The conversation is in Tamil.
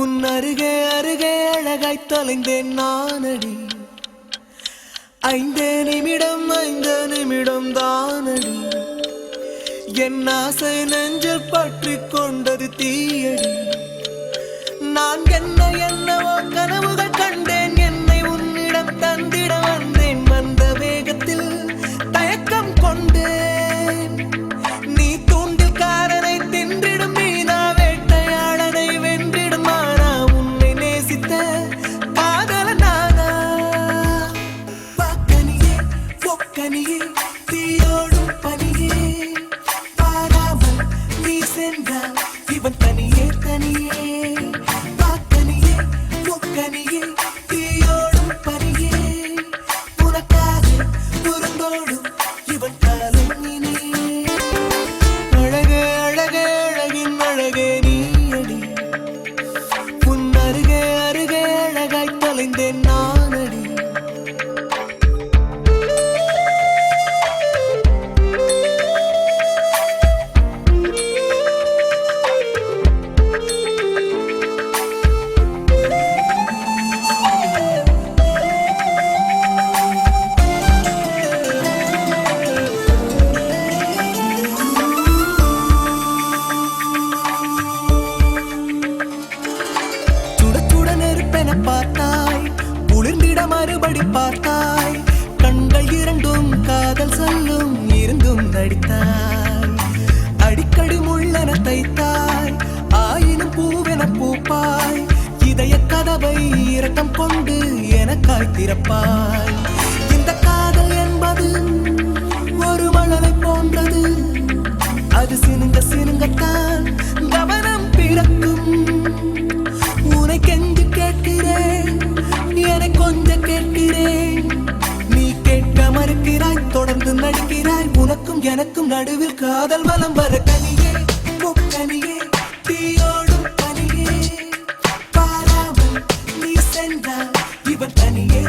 உன் அருகே அருகே அழகாய் தொலைந்தேன் நானடி. 5 நிமிடம் தானடி. என் ஆசை நெஞ்சில் பற்றி கொண்டது தீயடி. நான் என்னவோ கனவுகள் கண்டேன். என்னை உன்னிடம் தந்திட வந்தேன். வந்த வேகத்தில் தயக்கம் கொண்டேன். நீ தூண்டில்காரனை தின்றிடும் மீனா, வேட்டையாளனை வென்றிடும் மானா. உன்னை நேசித்த காதல நானா? வாக்கனியே பொக்கனியே தீயோடும் பனியே, பாராமல் நீ சென்றால் இவன் தனியே தனியே. வாக்கனியே பொக்கனியே தீயோடும் பனியே, உனக்காக புறந்தோடும் இவன் காலம் இனியே. அழகே அழகே அழகின் அழகே நீயடி. உன் அருகே அருகே அழகாய் தொலைந்தேன் நானடி. பார்த்தாய், குளிர்ந்திட மறுபடி பார்த்தாய். கண்கள் இரண்டும் காதல் சொல்லும் இருந்தும் நடித்தாய். அடிக்கடி முள்ளென தைத்தாய், ஆயினும் பூவென பூப்பாய். இதய கதவை இரட்டம் கொண்டு எனக்காய் திறப்பாய். இந்த காதல் என்பது ஒரு மழலை போன்றது. அது சினுங்கத்தான் கவனம் பிறக்கும். உனை கெஞ்சு கேட்கிறேன், என கொஞ்சம் கேட்கிறேன். நீ கேட்க மறுக்கிறாய், தொடர்ந்து நடிக்கிறாய். உனக்கும் எனக்கும் நடுவில் காதல் வலம் வர கனியே பொக்கனியே தீயோடும் பனியே, பாராமல் நீ சென்றால் இவன் தனியே.